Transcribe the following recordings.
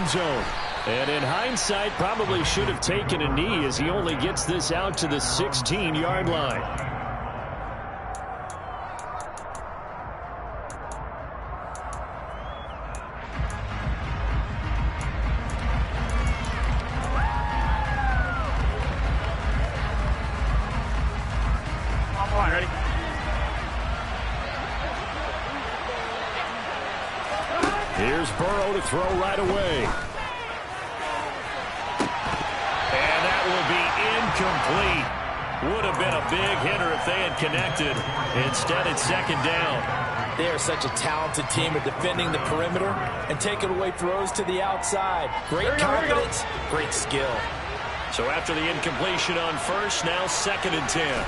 end zone. And in hindsight, probably should have taken a knee as he only gets this out to the 16-yard line. Ready? Here's Burrow to throw right away. And that will be incomplete. Would have been a big hitter if they had connected. Instead, it's second down. They are such a talented team at defending the perimeter and taking away throws to the outside. Great confidence, great skill. So after the incompletion on first, now 2nd and 10.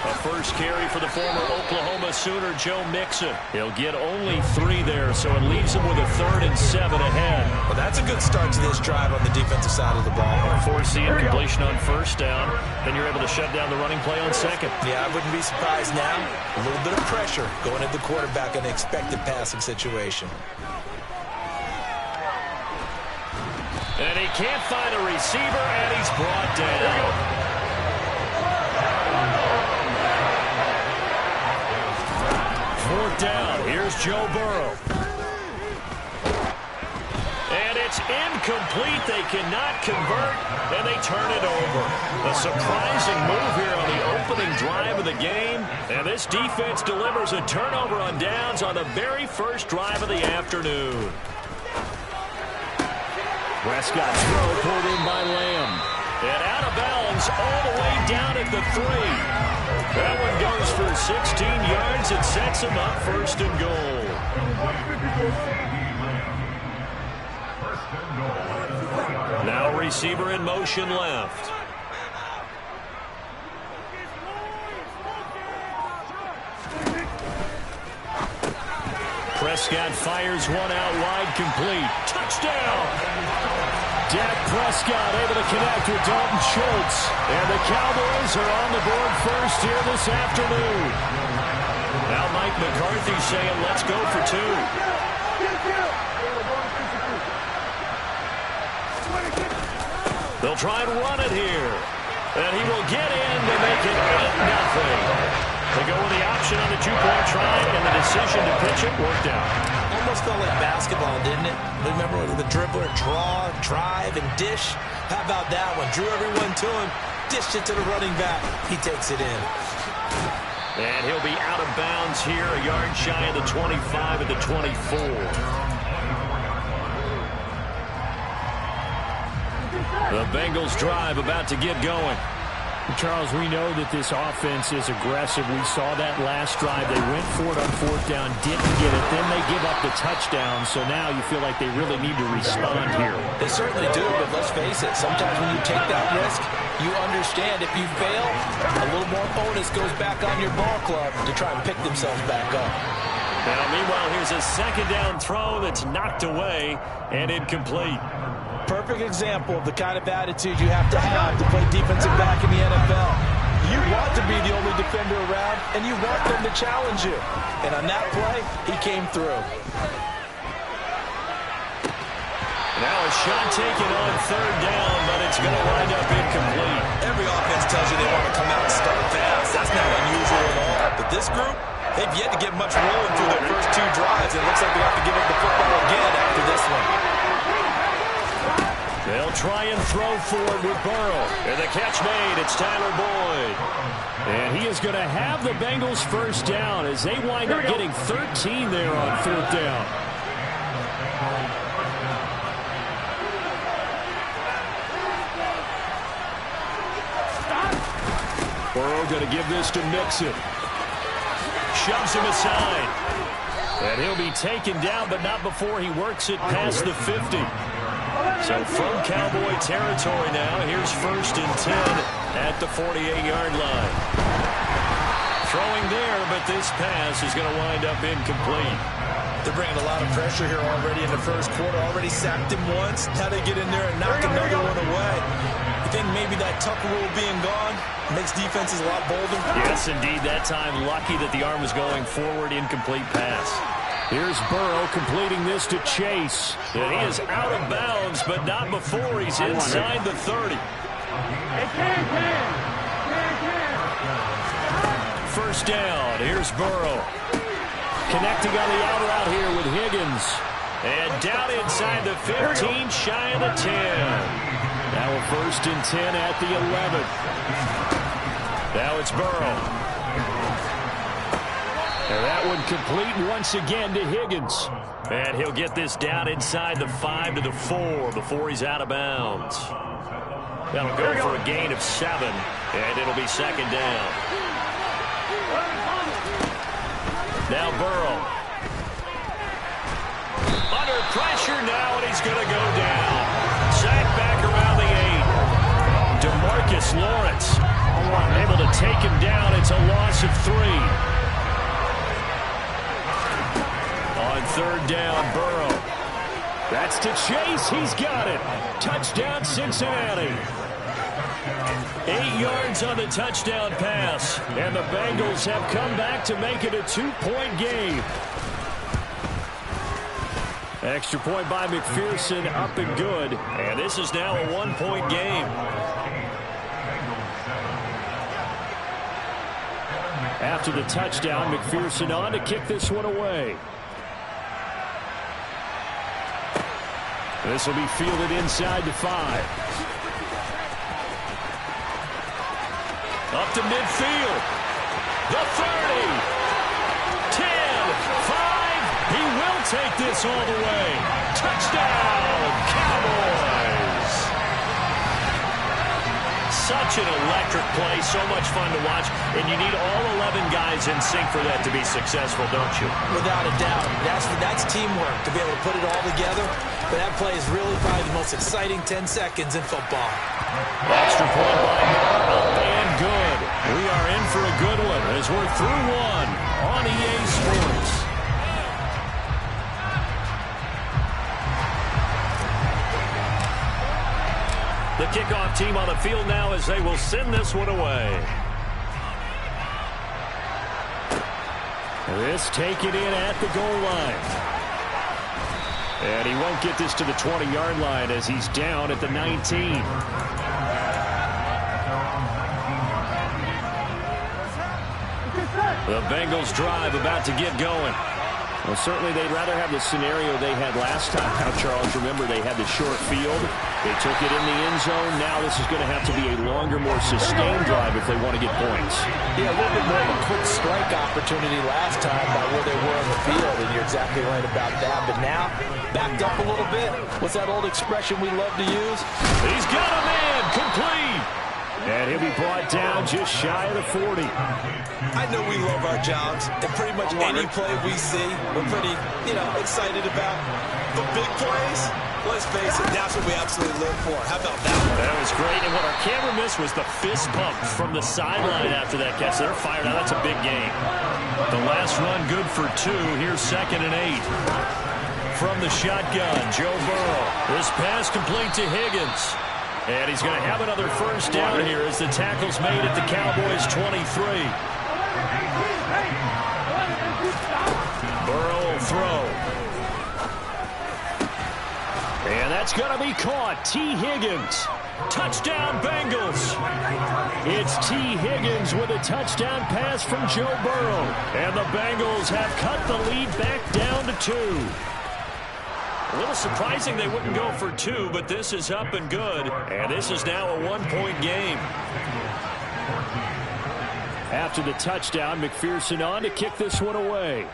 A first carry for the former Oklahoma Sooner, Joe Mixon. He'll get only 3 there, so it leaves him with a 3rd and 7 ahead. Well, that's a good start to this drive on the defensive side of the ball. Force the incompletion on first down, then you're able to shut down the running play on second. Yeah, I wouldn't be surprised now. A little bit of pressure going at the quarterback in an expected passing situation. And he can't find a receiver, and he's brought down. Fourth down. Here's Joe Burrow. And it's incomplete. They cannot convert, and they turn it over. A surprising move here on the opening drive of the game. And this defense delivers a turnover on downs on the very first drive of the afternoon. Prescott's throw pulled in by Lamb. And out of bounds all the way down at the 3. That one goes for 16 yards and sets him up 1st and goal. Now receiver in motion left. Prescott fires one out wide, complete. Touchdown! Dak Prescott able to connect with Dalton Schultz. And the Cowboys are on the board first here this afternoon. Now Mike McCarthy saying, let's go for 2. They'll try and run it here. And he will get in to make it 8-0. They go with the option on the 2-point try, and the decision to pitch it worked out. Almost felt like basketball, didn't it? Remember the dribbler, draw, drive, and dish? How about that one? Drew everyone to him, dished it to the running back. He takes it in. And he'll be out of bounds here, a yard shy of the 25 at the 24. The Bengals drive about to get going. Charles, we know that this offense is aggressive. We saw that last drive. They went for it on 4th down, didn't get it. Then they give up the touchdown. So now you feel like they really need to respond here. They certainly do, but let's face it. Sometimes when you take that risk, you understand if you fail, a little more bonus goes back on your ball club to try and pick themselves back up. Now, meanwhile, here's a 2nd down throw that's knocked away and incomplete. Perfect example of the kind of attitude you have to play defensive back in the NFL. You want to be the only defender around, and you want them to challenge you. And on that play, he came through. Now a shot taken on 3rd down, but it's going to wind up incomplete. Every offense tells you they want to come out and start fast. That's not unusual at all. But this group, they've yet to get much rolling through their first 2 drives. It looks like they have to give up the football again after this one. They'll try and throw forward with Burrow. And the catch made. It's Tyler Boyd. And he is going to have the Bengals first down as they wind up getting 13 there on 4th down. Burrow going to give this to Mixon. Shoves him aside. And he'll be taken down, but not before he works it past the 50. So from Cowboy territory now, here's 1st and 10 at the 48-yard line. Throwing there, but this pass is going to wind up incomplete. They're bringing a lot of pressure here already in the first quarter. Already sacked him once. Now they get in there and knock another one away. I think maybe that Tucker rule being gone makes defenses a lot bolder. Yes, indeed. That time lucky that the arm was going forward. Incomplete pass. Here's Burrow completing this to Chase. And he is out of bounds, but not before he's inside the 30. First down. Here's Burrow. Connecting on the out route here with Higgins. And down inside the 15, shy of the 10. Now a 1st and 10 at the 11. Now it's Burrow. And that one complete once again to Higgins. And he'll get this down inside the 5 to the 4 before he's out of bounds. That'll go for a gain of 7, and it'll be 2nd down. Now Burrow. Under pressure now, and he's going to go down. Sacked back around the 8. DeMarcus Lawrence able to take him down. It's a loss of 3. On 3rd down, Burrow. That's to Chase. He's got it. Touchdown, Cincinnati. 8 yards on the touchdown pass. And the Bengals have come back to make it a 2-point game. Extra point by McPherson, up and good. And this is now a 1-point game. After the touchdown, McPherson on to kick this one away. This will be fielded inside the 5. Up to midfield. The 30. 10. 5. He will take this all the way. Touchdown, Cowboys. Such an electric play. So much fun to watch. And you need all 11 guys in sync for that to be successful, don't you? Without a doubt. That's teamwork to be able to put it all together. But that play is really probably the most exciting 10 seconds in football. Extra point by Moore, up and good. We are in for a good one as we're through one on EA Sports. The kickoff team on the field now as they will send this one away. This taken in at the goal line. And he won't get this to the 20-yard line as he's down at the 19. The Bengals drive about to get going. Well, certainly they'd rather have the scenario they had last time. Now, Charles, remember they had the short field. They took it in the end zone. Now this is going to have to be a longer, more sustained drive if they want to get points. Yeah, a little bit more of a quick strike opportunity last time by where they were on the field, and you're exactly right about that. But now, backed up a little bit. What's that old expression we love to use? He's got a man, complete. And he'll be brought down just shy of the 40. I know we love our jobs, and pretty much any play we see, we're pretty, excited about. But big plays, let's face it, that's what we absolutely live for. How about that one? That was great, and what our camera missed was the fist pump from the sideline after that catch. They're fired out. That's a big game. The last run good for 2. Here's 2nd and 8. From the shotgun, Joe Burrow. This pass complete to Higgins. And he's going to have another first down here as the tackle's made at the Cowboys' 23. Burrow will throw. And that's going to be caught. T. Higgins. Touchdown, Bengals. It's T. Higgins with a touchdown pass from Joe Burrow. And the Bengals have cut the lead back down to 2. A little surprising they wouldn't go for 2, but this is up and good. And this is now a 1-point game. After the touchdown, McPherson on to kick this one away.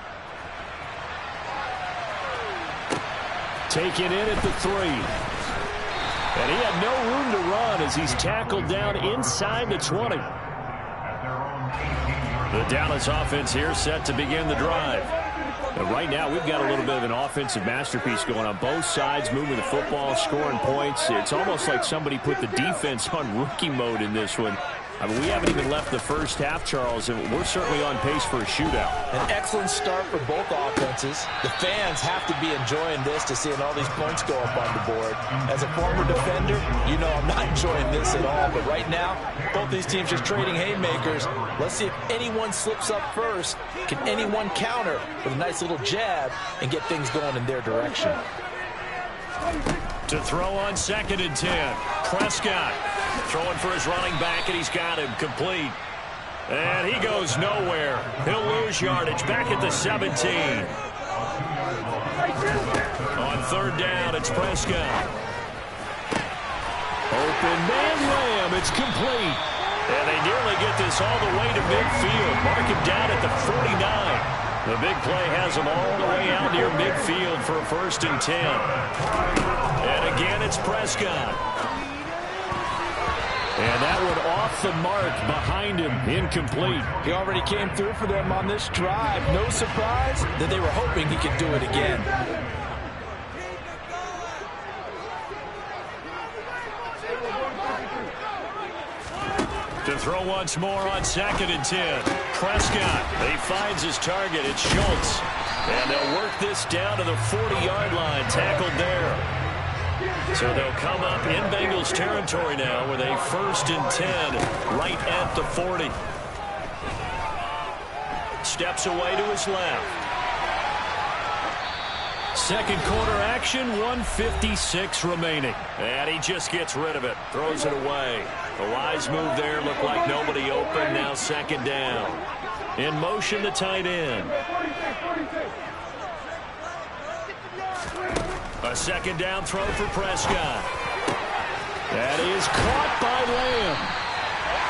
Taken in at the 3. And he had no room to run as he's tackled down inside the 20. The Dallas offense here set to begin the drive. And right now, we've got a little bit of an offensive masterpiece going on both sides, moving the football, scoring points. It's almost like somebody put the defense on rookie mode in this one. I mean, we haven't even left the first half, Charles, and we're certainly on pace for a shootout. An excellent start for both offenses. The fans have to be enjoying this to seeing all these points go up on the board. As a former defender, you know I'm not enjoying this at all. But right now, both these teams just trading haymakers. Let's see if anyone slips up first. Can anyone counter with a nice little jab and get things going in their direction? To throw on 2nd and 10. Prescott throwing for his running back, and he's got him complete. And he goes nowhere. He'll lose yardage back at the 17. On 3rd down, it's Prescott. Open man Lamb. It's complete. And they nearly get this all the way to midfield. Mark him down at the 49. The big play has him all the way out near midfield for a 1st and 10. And again, it's Prescott. And that one off the mark behind him, incomplete. He already came through for them on this drive. No surprise that they were hoping he could do it again. To throw once more on 2nd and 10. Prescott, he finds his target. It's Schultz. And they'll work this down to the 40-yard line. Tackled there. So they'll come up in Bengals territory now with a 1st and 10 right at the 40. Steps away to his left. Second quarter action, 1:56 remaining. And he just gets rid of it. Throws it away. A wise move there. Looked like nobody open. Now 2nd down. In motion, the tight end. A 2nd down throw for Prescott. That is caught by Lamb.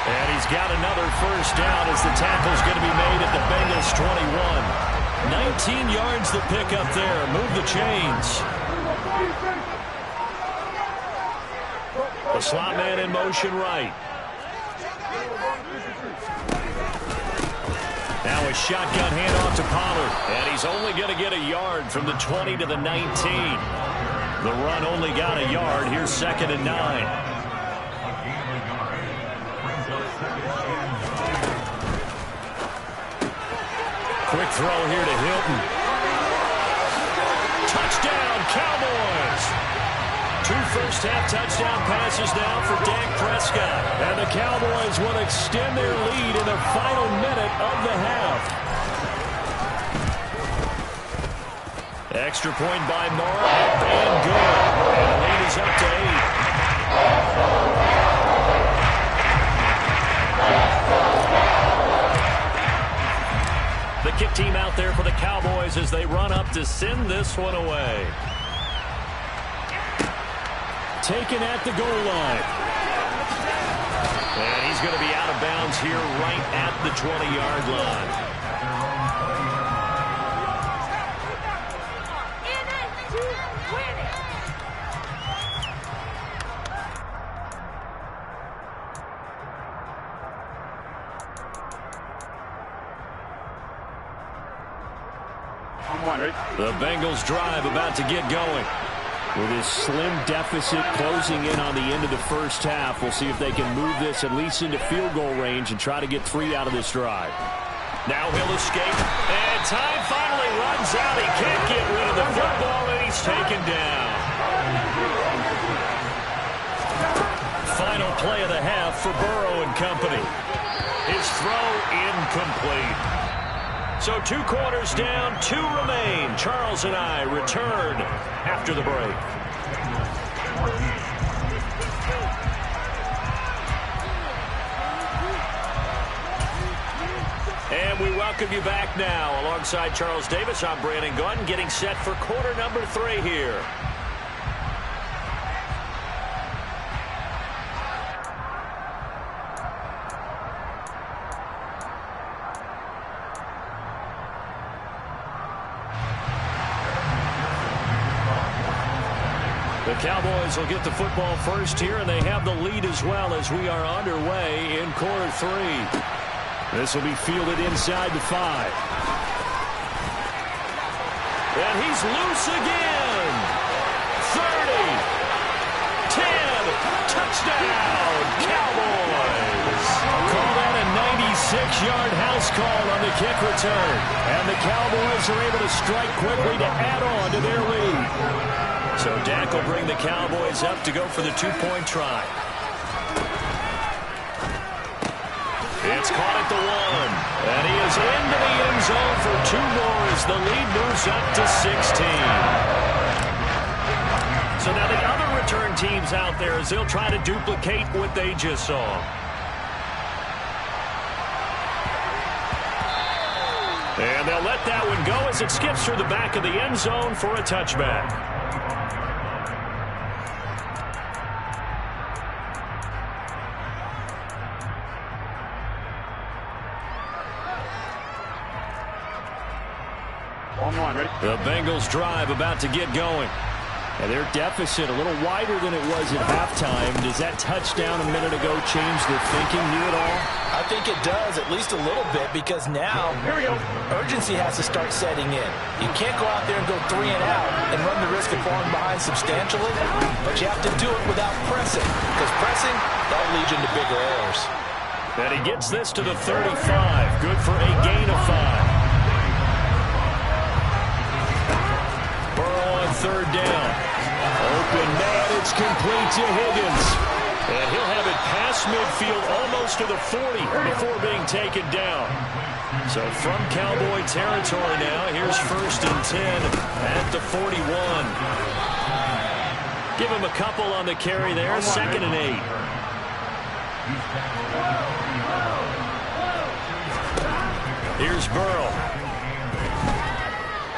And he's got another 1st down as the tackle's going to be made at the Bengals 21. 19 yards to pick up there. Move the chains. The slot man in motion right. Now a shotgun handoff to Pollard. And he's only going to get a yard from the 20 to the 19. The run only got a yard. Here's 2nd and 9. Quick throw here to Hilton. Touchdown, Cowboys. 2 first-half touchdown passes now for Dak Prescott. And the Cowboys will extend their lead in the final minute of the half. Extra point by Moore, up and good. And the lead is up to 8. The kick team out there for the Cowboys as they run up to send this one away. Taken at the goal line. And he's going to be out of bounds here right at the 20-yard line. The Bengals drive about to get going. With his slim deficit closing in on the end of the first half, we'll see if they can move this at least into field goal range and try to get 3 out of this drive. Now he'll escape, and time finally runs out. He can't get rid of the football, and he's taken down. Final play of the half for Burrow and company. His throw incomplete. So 2 quarters down, 2 remain. Charles and I return after the break. And we welcome you back now. Alongside Charles Davis, I'm Brandon Gunn, getting set for quarter number 3 here. The Cowboys will get the football first here, and they have the lead as well as we are underway in quarter 3. This will be fielded inside the 5. And he's loose again. 30, 10, touchdown, Cowboys. 6-yard house call on the kick return. And the Cowboys are able to strike quickly to add on to their lead. So Dak will bring the Cowboys up to go for the 2-point try. It's caught at the 1. And he is into the end zone for 2 more as the lead moves up to 16. So now the other return teams out there as they'll try to duplicate what they just saw. And they'll let that one go as it skips through the back of the end zone for a touchback. The Bengals drive about to get going. And their deficit a little wider than it was at halftime. Does that touchdown a minute ago change their thinking new at all? I think it does, at least a little bit, because now urgency has to start setting in. You can't go out there and go 3 and out and run the risk of falling behind substantially, but you have to do it without pressing, because pressing, that'll lead you into bigger errors. And he gets this to the 35. Good for a gain of 5. Burrow on 3rd down. Open man, it's complete to Higgins. And he'll have it past midfield almost to the 40 before being taken down. So from Cowboy territory now, here's 1st and 10 at the 41. Give him a couple on the carry there, 2nd and 8. Here's Burrow.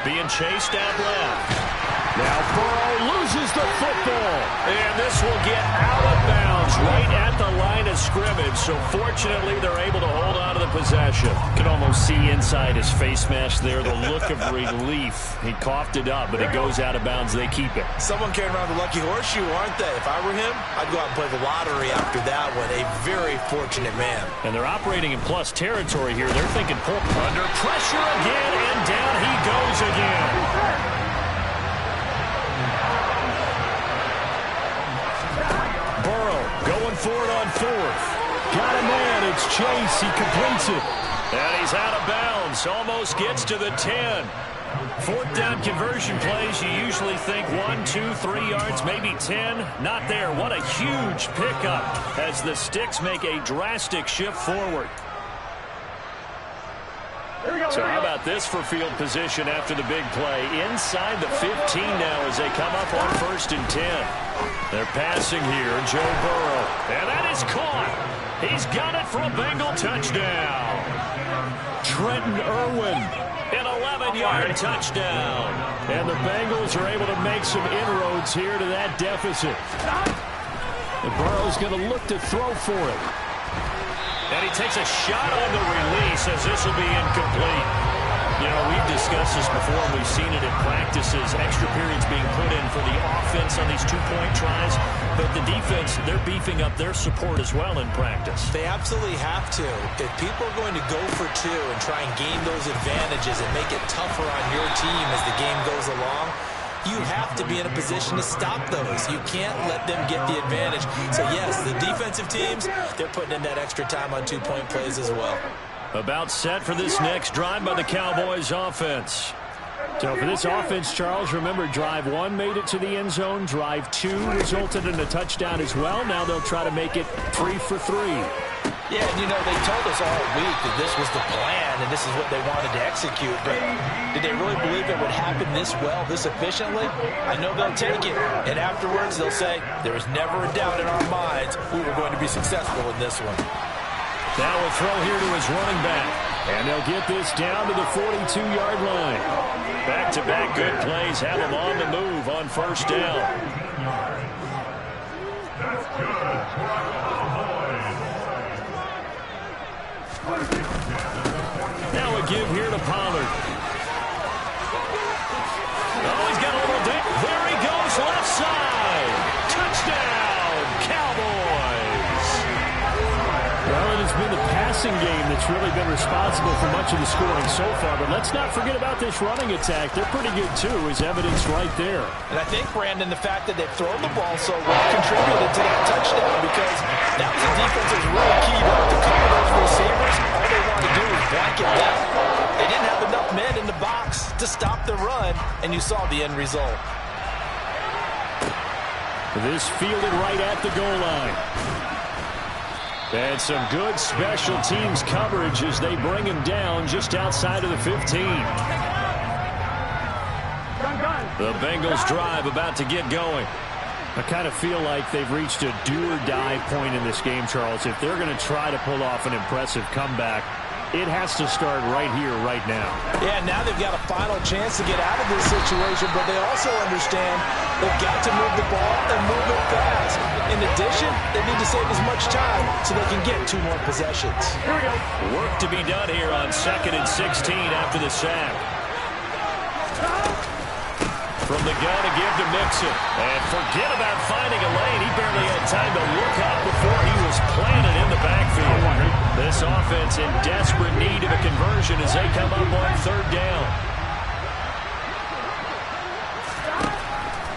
Being chased out left. Now Burrow loses the football. And this will get out of bounds right at the line of scrimmage. So fortunately, they're able to hold on to the possession. You can almost see inside his face mask there the look of relief. He coughed it up, but it goes out of bounds. They keep it. Someone carrying around the lucky horseshoe, aren't they? If I were him, I'd go out and play the lottery after that one. A very fortunate man. And they're operating in plus territory here. They're thinking pull. Under pressure again, and down he goes again. Going for it on 4th. Got a man. It's Chase. He completes it. And he's out of bounds. Almost gets to the 10. 4th down conversion plays. You usually think 1, 2, 3 yards, maybe 10. Not there. What a huge pickup as the Sticks make a drastic shift forward. So how about this for field position after the big play? Inside the 15 now as they come up on 1st and 10. They're passing here, Joe Burrow. And that is caught. He's got it for a Bengal touchdown. Trenton Irwin, an 11-yard touchdown. And the Bengals are able to make some inroads here to that deficit. And Burrow's going to look to throw for it. And he takes a shot on the release as this will be incomplete. You know, we've discussed this before, and we've seen it in practices. Extra periods being put in for the offense on these 2-point tries. But the defense, they're beefing up their support as well in practice. They absolutely have to. If people are going to go for 2 and try and gain those advantages and make it tougher on your team as the game goes along, you have to be in a position to stop those. You can't let them get the advantage. So, yes, the defensive teams, they're putting in that extra time on 2-point plays as well. About set for this next drive by the Cowboys offense. So for this offense, Charles, remember, drive 1 made it to the end zone. Drive 2 resulted in a touchdown as well. Now they'll try to make it 3 for 3. Yeah, and you know, they told us all week that this was the plan and this is what they wanted to execute. But did they really believe it would happen this well, this efficiently? I know they'll take it. And afterwards, they'll say, there was never a doubt in our minds we were going to be successful in this one. Now a throw here to his running back. And they'll get this down to the 42-yard line. Back-to-back good plays have him on the move on 1st down. Now a give here to Pollard. Oh, he's got a little dip. There he goes, left side. Touchdown, Cowboys. Well, it has been the pass passing game that's really been responsible for much of the scoring so far. But let's not forget about this running attack. They're pretty good, too, as evidence right there. And I think, Brandon, the fact that they've thrown the ball so well contributed to that touchdown, because that was a defense that was really keyed up to cover those receivers. All they wanted to do was blanket them. They didn't have enough men in the box to stop the run, and you saw the end result. This fielded right at the goal line. And some good special teams coverage as they bring him down just outside of the 15. The Bengals drive about to get going. I kind of feel like they've reached a do-or-die point in this game, Charles. If they're going to try to pull off an impressive comeback, it has to start right here, right now. Yeah, now they've got a final chance to get out of this situation, but they also understand they've got to move the ball and move it fast. In addition, they need to save as much time so they can get 2 more possessions. Here we go. Work to be done here on 2nd and 16 after the sack. From the gun to give to Mixon. And forget about finding a lane. He barely had time to look up before he was planted in the backfield. This offense in desperate need of a conversion as they come up on 3rd down.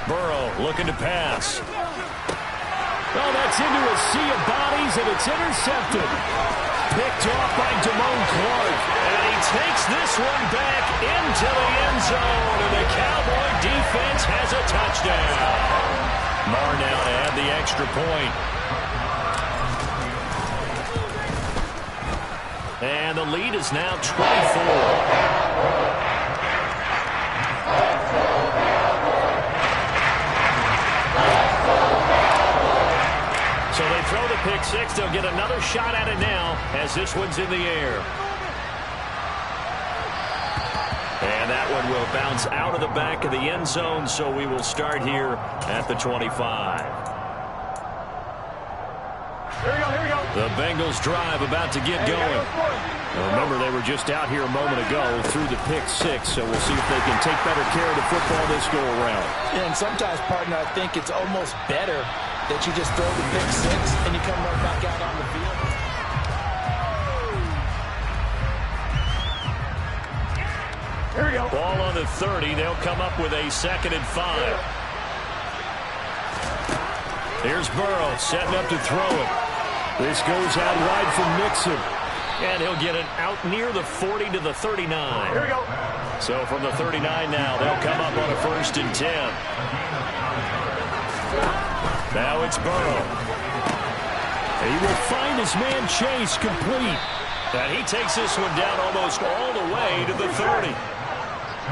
Burrow looking to pass. Oh, that's into a sea of bodies, and it's intercepted. Picked off by Damone Clark. And he takes this one back into the end zone, and the Cowboy defense has a touchdown. Marr now to add the extra point. And the lead is now 24. So they throw the pick 6. They'll get another shot at it now as this one's in the air. And that one will bounce out of the back of the end zone, so we will start here at the 25. Here we go. The Bengals drive about to get going. Now remember, they were just out here a moment ago through the pick 6, so we'll see if they can take better care of the football this go around. Yeah, and sometimes, partner, I think it's almost better that you just throw the pick 6 and you come right back out on the field. Here we go. Ball on the 30. They'll come up with a 2nd and 5. Here's Burrow setting up to throw it. This goes out wide for Mixon. And he'll get it out near the 40 to the 39. Here we go. So from the 39 now, they'll come up on a 1st and 10. Now it's Burrow. He will find his man Chase complete. And he takes this one down almost all the way to the 30.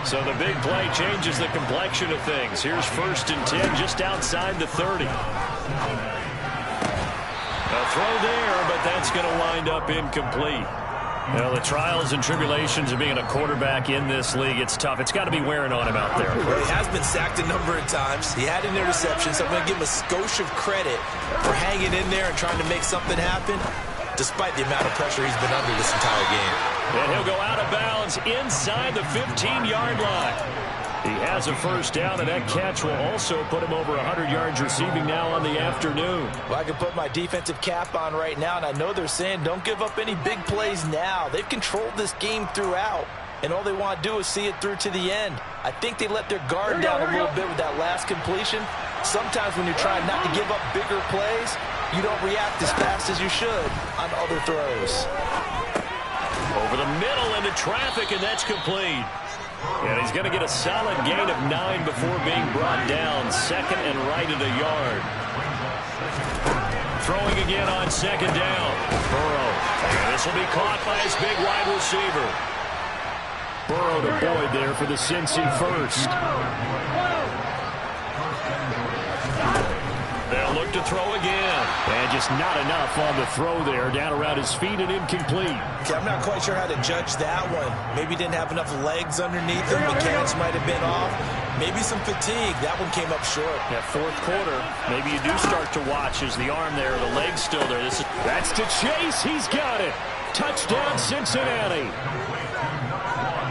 So the big play changes the complexion of things. Here's 1st and 10 just outside the 30. A throw there, but that's going to wind up incomplete. Well, the trials and tribulations of being a quarterback in this league, it's tough. It's got to be wearing on him out there. Well, he has been sacked a number of times. He had an interception, so I'm going to give him a skosh of credit for hanging in there and trying to make something happen, despite the amount of pressure he's been under this entire game. And he'll go out of bounds inside the 15-yard line. He has a 1st down, and that catch will also put him over 100 yards receiving now on the afternoon. Well, I can put my defensive cap on right now, and I know they're saying don't give up any big plays now. They've controlled this game throughout, and all they want to do is see it through to the end. I think they let their guard down a little bit with that last completion. Sometimes when you're trying not to give up bigger plays, you don't react as fast as you should on other throws. Over the middle into traffic, and that's complete. And he's going to get a solid gain of 9 before being brought down. 2nd and right at a yard. Throwing again on 2nd down. Burrow. And this will be caught by his big wide receiver. Burrow to Boyd there for the Cincy 1st. They'll look to throw again. And just not enough on the throw there. Down around his feet and incomplete. Okay, I'm not quite sure how to judge that one. Maybe didn't have enough legs underneath him. Mechanics might have been off. Maybe some fatigue. That one came up short. Yeah, 4th quarter. Maybe you do start to watch as the arm there, the leg's still there. That's to Chase. He's got it. Touchdown, Cincinnati.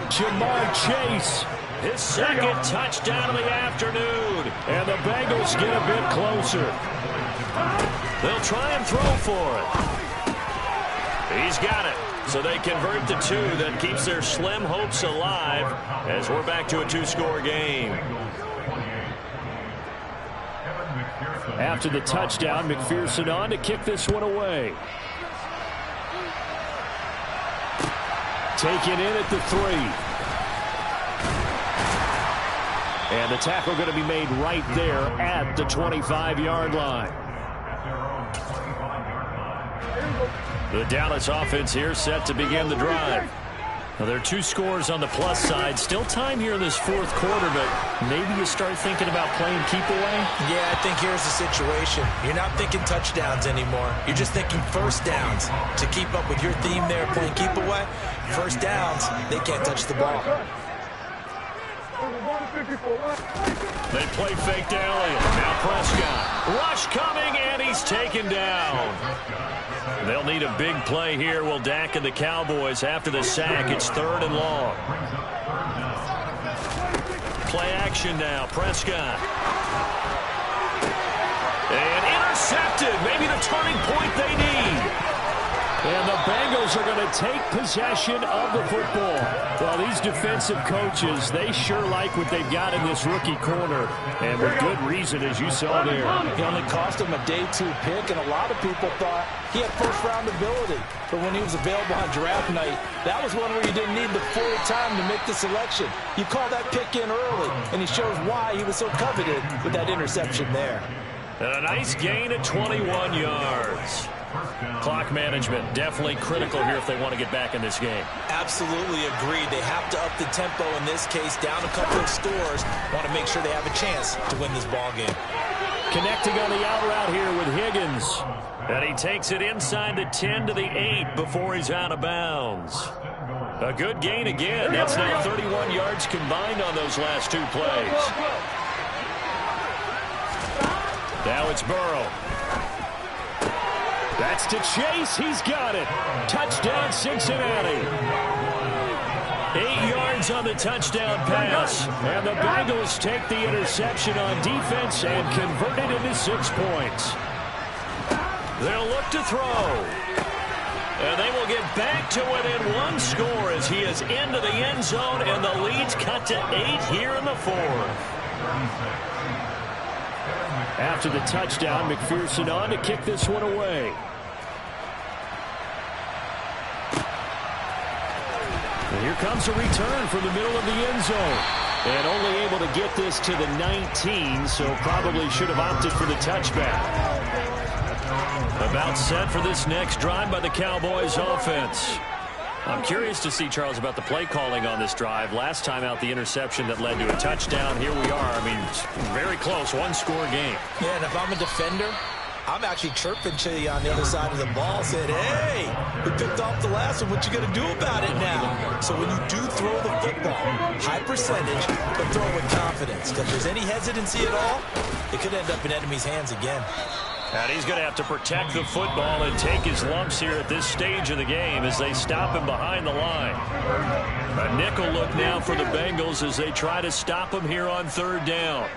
Jamar Chase. His 2nd touchdown of the afternoon. And the Bengals get a bit closer. They'll try and throw for it. He's got it. So they convert the 2. That keeps their slim hopes alive as we're back to a 2-score game. After the touchdown, McPherson on to kick this one away. Taken in at the 3. And the tackle going to be made right there at the 25-yard line. The Dallas offense here set to begin the drive. Now, there are 2 scores on the plus side. Still time here in this 4th quarter, but maybe you start thinking about playing keep away? Yeah, I think here's the situation. You're not thinking touchdowns anymore. You're just thinking first downs. To keep up with your theme there, playing keep away, first downs, they can't touch the ball. They play fake to Elliott. Now Prescott. Rush coming, and he's taken down. They'll need a big play here. Will Dak and the Cowboys after the sack. It's 3rd and long. Play action now. Prescott. And intercepted. Maybe the turning point they need. And the Bengals are going to take possession of the football. Well, these defensive coaches, they sure like what they've got in this rookie corner. And with good reason, as you saw there. He only cost him a day 2 pick, and a lot of people thought he had first-round ability. But when he was available on draft night, that was one where you didn't need the full time to make the selection. You call that pick in early, and he shows why he was so coveted with that interception there. And a nice gain at 21 yards. Clock management definitely critical here if they want to get back in this game. Absolutely agreed. They have to up the tempo in this case, down a couple of scores. Want to make sure they have a chance to win this ball game. Connecting on the out route here with Higgins. And he takes it inside the 10 to the 8 before he's out of bounds. A good gain again. That's now 31 yards combined on those last 2 plays. Now it's Burrow. That's to Chase. He's got it. Touchdown, Cincinnati. 8 yards on the touchdown pass. And the Bengals take the interception on defense and convert it into 6 points. They'll look to throw. And they will get back to within 1 score as he is into the end zone, and the lead's cut to 8 here in the 4th. After the touchdown, McPherson on to kick this one away. And here comes a return from the middle of the end zone. And only able to get this to the 19, so probably should have opted for the touchback. About set for this next drive by the Cowboys offense. I'm curious to see, Charles, about the play calling on this drive. Last time out, the interception that led to a touchdown. Here we are. I mean, very close, 1-score game. Yeah, and if I'm a defender, I'm actually chirping to you on the other side of the ball, said, hey, we picked off the last one. What you going to do about it now? So when you do throw the football, high percentage, but throw it with confidence. Because if there's any hesitancy at all, it could end up in enemy's hands again. And he's going to have to protect the football and take his lumps here at this stage of the game as they stop him behind the line. A nickel look now for the Bengals as they try to stop him here on 3rd down.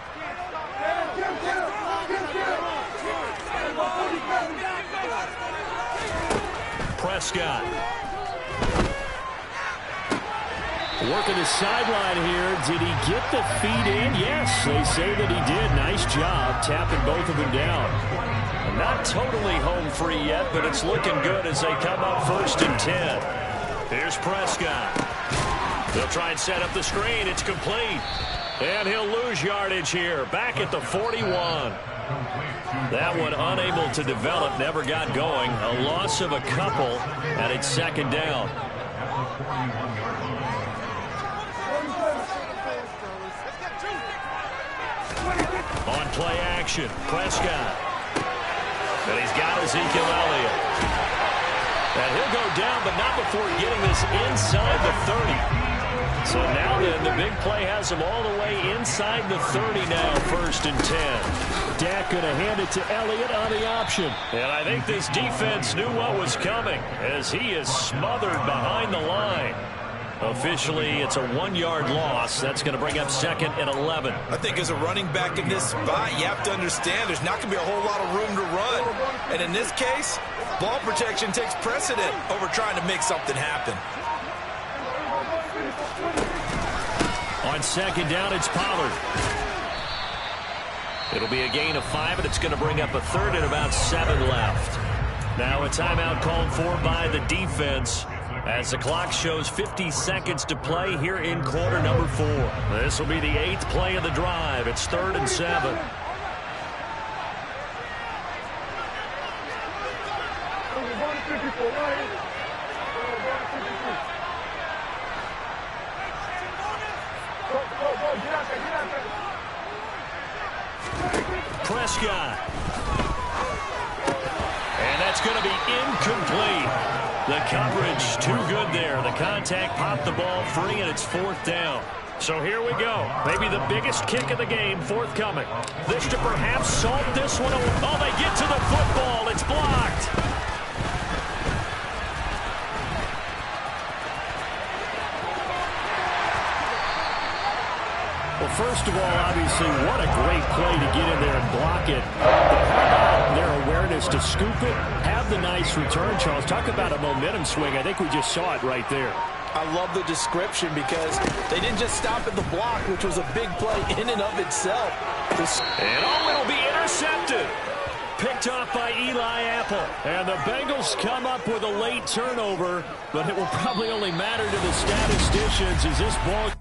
Prescott. Working the sideline here. Did he get the feet in? Yes, they say that he did. Nice job tapping both of them down. Not totally home free yet, but it's looking good as they come up 1st and 10. Here's Prescott. They'll try and set up the screen. It's complete. And he'll lose yardage here. Back at the 41. That one unable to develop, never got going. A loss of a couple, and it's 2nd down. On play action, Prescott. And he's got Ezekiel Elliott. And he'll go down, but not before getting this inside the 30. So now then, the big play has him all the way inside the 30 now, 1st and 10. Dak going to hand it to Elliott on the option. And I think this defense knew what was coming as he is smothered behind the line. Officially, it's a 1-yard loss. That's going to bring up 2nd and 11. I think as a running back in this spot, you have to understand there's not going to be a whole lot of room to run. And in this case, ball protection takes precedent over trying to make something happen. On 2nd down, it's Pollard. It'll be a gain of 5, and it's going to bring up a 3rd and about 7 left. Now a timeout called for by the defense as the clock shows 50 seconds to play here in quarter number 4. This will be the 8th play of the drive. It's 3rd and 7. Prescott. And that's going to be incomplete. The coverage too good there. The contact popped the ball free, and it's 4th down. So here we go. Maybe the biggest kick of the game forthcoming. This to perhaps solve this one. Oh, they get to the football. It's blocked. Well, first of all, obviously, what a great play to get in there and block it. But how about their awareness to scoop it, have the nice return, Charles? Talk about a momentum swing. I think we just saw it right there. I love the description because they didn't just stop at the block, which was a big play in and of itself. And it'll be intercepted. Picked off by Eli Apple. And the Bengals come up with a late turnover, but it will probably only matter to the statisticians as this ball...